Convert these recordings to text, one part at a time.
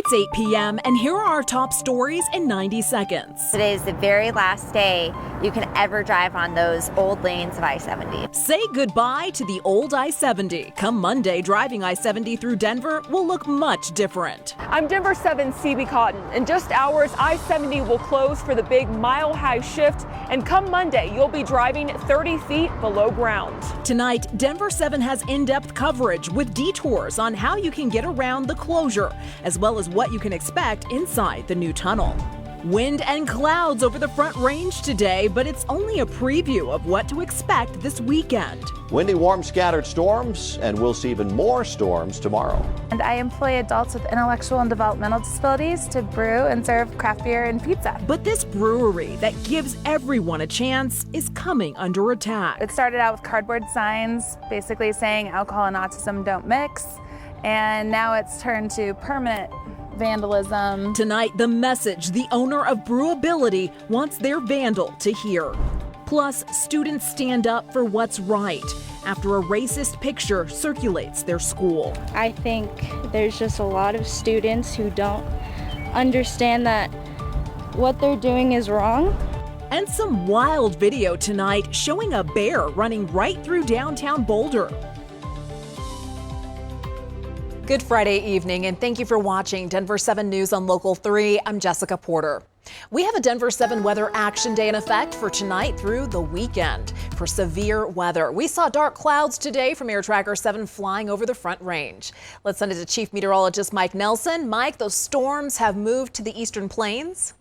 It's 8 p.m. and here are our top stories in 90 seconds. Today is the very last day you can ever drive on those old lanes of I-70. Say goodbye to the old I-70. Come Monday, driving I-70 through Denver will look much different. I'm Denver7 CB Cotton. In just hours, I-70 will close for the big mile-high shift, and come Monday, you'll be driving 30 feet below ground. Tonight, Denver7 has in-depth coverage with detours on how you can get around the closure, as well as what you can expect inside the new tunnel. Wind and clouds over the Front Range today, but it's only a preview of what to expect this weekend. Windy, warm, scattered storms, and we'll see even more storms tomorrow. And I employ adults with intellectual and developmental disabilities to brew and serve craft beer and pizza. But this brewery that gives everyone a chance is coming under attack. It started out with cardboard signs basically saying alcohol and autism don't mix, and now it's turned to permanent vandalism. Tonight, the message the owner of BREWABILITY wants their vandal to hear. Plus, students stand up for what's right after a racist picture circulates their school. I think there's just a lot of students who don't understand that what they're doing is wrong. And some wild video tonight showing a bear running right through downtown Boulder. Good Friday evening, and thank you for watching Denver7 News on Local 3. I'm Jessica Porter. We have a Denver7 weather action day in effect for tonight through the weekend. For severe weather, we saw dark clouds today from Air Tracker 7 flying over the Front Range. Let's send it to Chief Meteorologist Mike Nelson. Mike, those storms have moved to the eastern plains.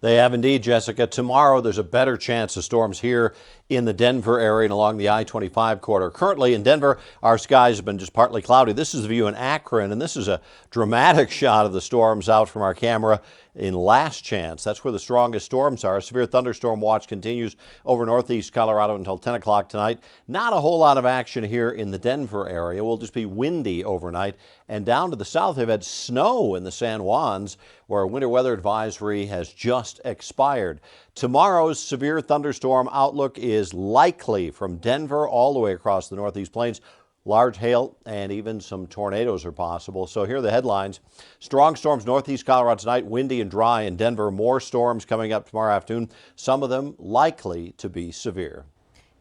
They have indeed, Jessica. Tomorrow, there's a better chance of storms here in the Denver area and along the I-25 corridor. Currently in Denver, our skies have been just partly cloudy. This is the view in Akron, and this is a dramatic shot of the storms out from our camera in Last Chance. That's where the strongest storms are. A severe thunderstorm watch continues over northeast Colorado until 10 o'clock tonight. Not a whole lot of action here in the Denver area. Will just be windy overnight. And down to the south, they've had snow in the San Juans, where a winter weather advisory has just expired. Tomorrow's severe thunderstorm outlook is likely from Denver all the way across the northeast plains. Large hail and even some tornadoes are possible. So here are the headlines. Strong storms northeast Colorado tonight, windy and dry in Denver. More storms coming up tomorrow afternoon, some of them likely to be severe.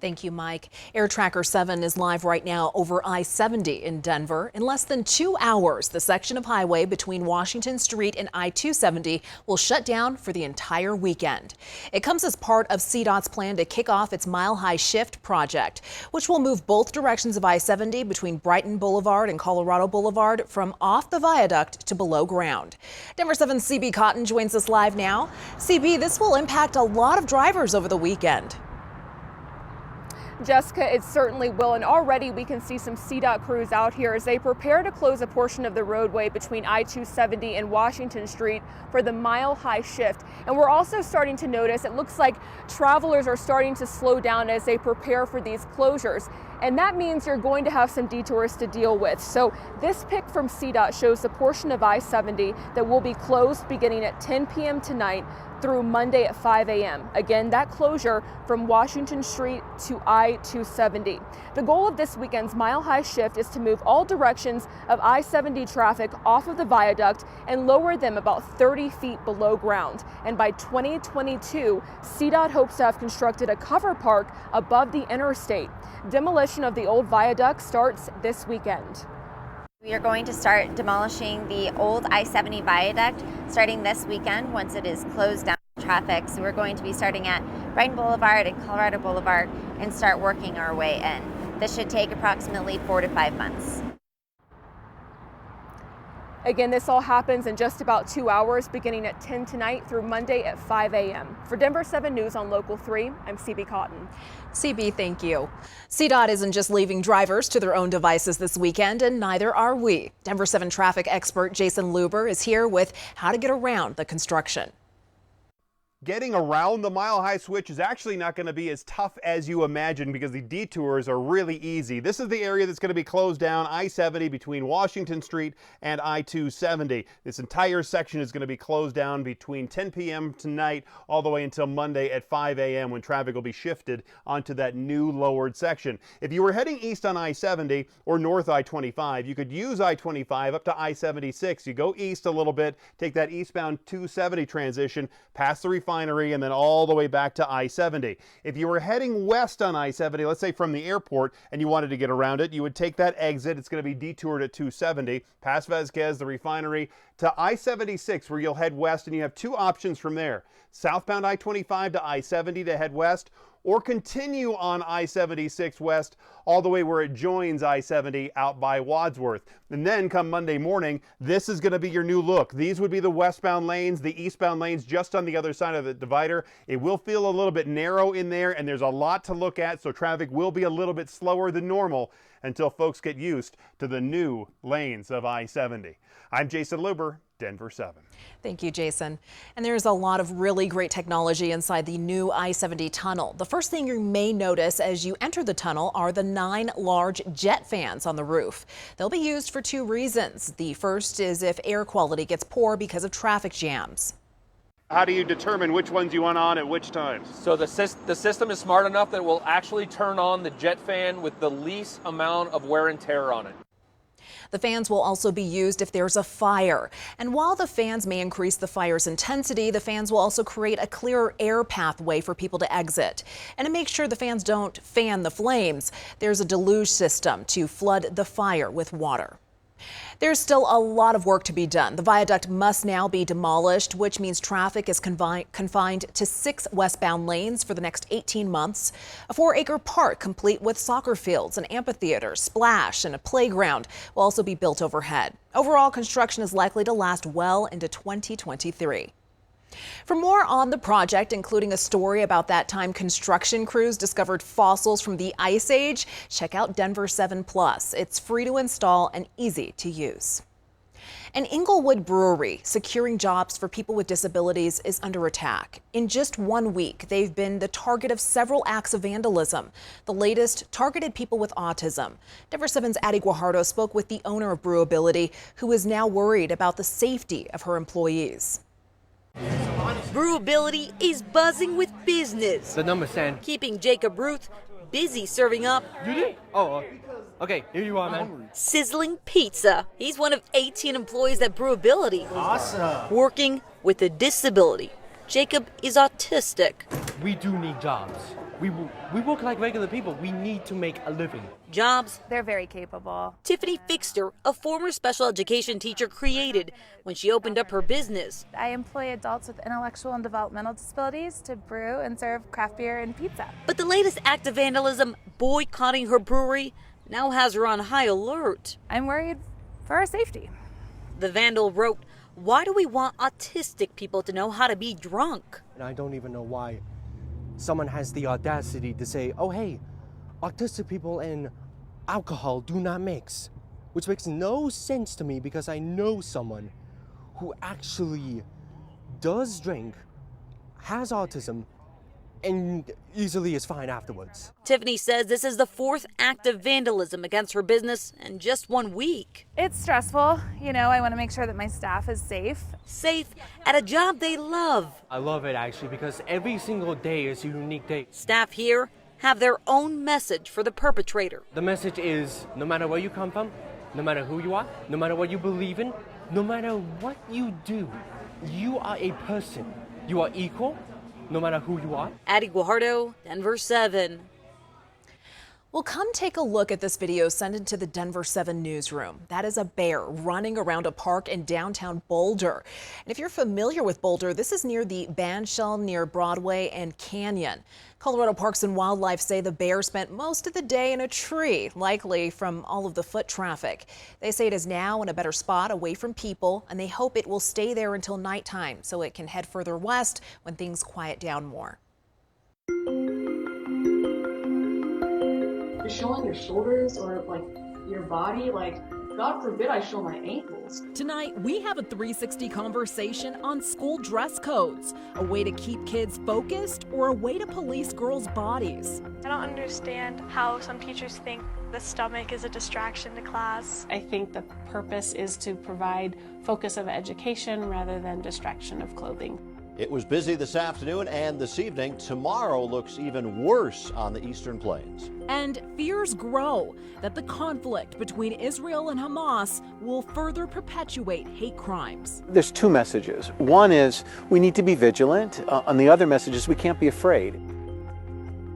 Thank you, Mike. Air Tracker 7 is live right now over I-70 in Denver. In less than 2 hours, the section of highway between Washington Street and I-270 will shut down for the entire weekend. It comes as part of CDOT's plan to kick off its mile-high shift project, which will move both directions of I-70 between Brighton Boulevard and Colorado Boulevard from off the viaduct to below ground. Denver7 CB Cotton joins us live now. CB, this will impact a lot of drivers over the weekend. Jessica, it certainly will, and already we can see some CDOT crews out here as they prepare to close a portion of the roadway between I-270 and Washington Street for the mile-high shift. And we're also starting to notice, it looks like travelers are starting to slow down as they prepare for these closures. And that means you're going to have some detours to deal with. So this pic from CDOT shows the portion of I-70 that will be closed beginning at 10 p.m. tonight through Monday at 5 a.m. Again, that closure from Washington Street to I-270. The goal of this weekend's mile-high shift is to move all directions of I-70 traffic off of the viaduct and lower them about 30 feet below ground. And by 2022, CDOT hopes to have constructed a cover park above the interstate. Demolition of the old viaduct starts this weekend. We are going to start demolishing the old I-70 viaduct starting this weekend once it is closed down to traffic. So we're going to be starting at Brighton Boulevard and Colorado Boulevard and start working our way in. This should take approximately 4 to 5 months. Again, this all happens in just about 2 hours, beginning at 10 tonight through Monday at 5 a.m. For Denver7 News on Local 3, I'm CB Cotton. CB, thank you. CDOT isn't just leaving drivers to their own devices this weekend, and neither are we. Denver7 traffic expert Jason Luber is here with how to get around the construction. Getting around the Mile High Switch is actually not going to be as tough as you imagine because the detours are really easy. This is the area that's going to be closed down, I-70 between Washington Street and I-270. This entire section is going to be closed down between 10 p.m. tonight all the way until Monday at 5 a.m. when traffic will be shifted onto that new lowered section. If you were heading east on I-70 or north I-25, you could use I-25 up to I-76. You go east a little bit, take that eastbound 270 transition, pass the refinery, and then all the way back to I-70. If you were heading west on I-70, let's say from the airport, and you wanted to get around it, you would take that exit. It's going to be detoured at 270, past Vasquez, the refinery, to I-76, where you'll head west, and you have two options from there. Southbound I-25 to I-70 to head west, or continue on I-76 west all the way where it joins I-70 out by Wadsworth. And then come Monday morning, this is going to be your new look. These would be the westbound lanes, the eastbound lanes just on the other side of the divider. It will feel a little bit narrow in there, and there's a lot to look at, so traffic will be a little bit slower than normal until folks get used to the new lanes of I-70. I'm Jason Luber, Denver7. Thank you, Jason. And there's a lot of really great technology inside the new I-70 tunnel. The first thing you may notice as you enter the tunnel are the 9 large jet fans on the roof. They'll be used for 2 reasons. The first is if air quality gets poor because of traffic jams. How do you determine which ones you want on at which times? So the system is smart enough that it will actually turn on the jet fan with the least amount of wear and tear on it. The fans will also be used if there's a fire. And while the fans may increase the fire's intensity, the fans will also create a clearer air pathway for people to exit. And to make sure the fans don't fan the flames, there's a deluge system to flood the fire with water. There's still a lot of work to be done. The viaduct must now be demolished, which means traffic is confined to 6 westbound lanes for the next 18 months. A 4-acre park complete with soccer fields, an amphitheater, splash, and a playground will also be built overhead. Overall, construction is likely to last well into 2023. For more on the project, including a story about that time construction crews discovered fossils from the Ice Age, check out Denver7 Plus. It's free to install and easy to use. An Inglewood brewery securing jobs for people with disabilities is under attack. In just 1 week, they've been the target of several acts of vandalism. The latest targeted people with autism. Denver7's Addie Guajardo spoke with the owner of BREWABILITY, who is now worried about the safety of her employees. BREWABILITY is buzzing with business. The number 10. Keeping Jacob Ruth busy serving up. You did? Oh, okay. Here you are, man. Sizzling pizza. He's one of 18 employees at BREWABILITY. Awesome. Working with a disability. Jacob is autistic. We do need jobs. We work like regular people. We need to make a living. Jobs They're very capable. Tiffany Fixter, a former special education teacher, created when she opened up her business. I employ adults with intellectual and developmental disabilities to brew and serve craft beer and pizza. But the latest act of vandalism, boycotting her brewery, now has her on high alert. I'm worried for our safety. The vandal wrote, "Why do we want autistic people to know how to be drunk?" And I don't even know why someone has the audacity to say, oh, hey, autistic people and alcohol do not mix. Which makes no sense to me because I know someone who actually does drink, has autism, and easily is fine afterwards. Tiffany says this is the 4th act of vandalism against her business in just 1 week. It's stressful. You know, I want to make sure that my staff is safe. Safe at a job they love. I love it actually because every single day is a unique day. Staff here have their own message for the perpetrator. The message is no matter where you come from, no matter who you are, no matter what you believe in, no matter what you do, you are a person. You are equal. No matter who you are. Addie Guajardo, Denver7. Well, come take a look at this video sent into the Denver7 newsroom. That is a bear running around a park in downtown Boulder. And if you're familiar with Boulder, this is near the bandshell near Broadway and Canyon. Colorado Parks and Wildlife say the bear spent most of the day in a tree, likely from all of the foot traffic. They say it is now in a better spot away from people, and they hope it will stay there until nighttime so it can head further west when things quiet down more. Showing your shoulders or like your body, like God forbid I show my ankles. Tonight, we have a 360 conversation on school dress codes, a way to keep kids focused or a way to police girls' bodies. I don't understand how some teachers think the stomach is a distraction to class. I think the purpose is to provide focus of education rather than distraction of clothing. It was busy this afternoon and this evening. Tomorrow looks even worse on the Eastern Plains. And fears grow that the conflict between Israel and Hamas will further perpetuate hate crimes. There's two messages. One is we need to be vigilant, and the other message is we can't be afraid.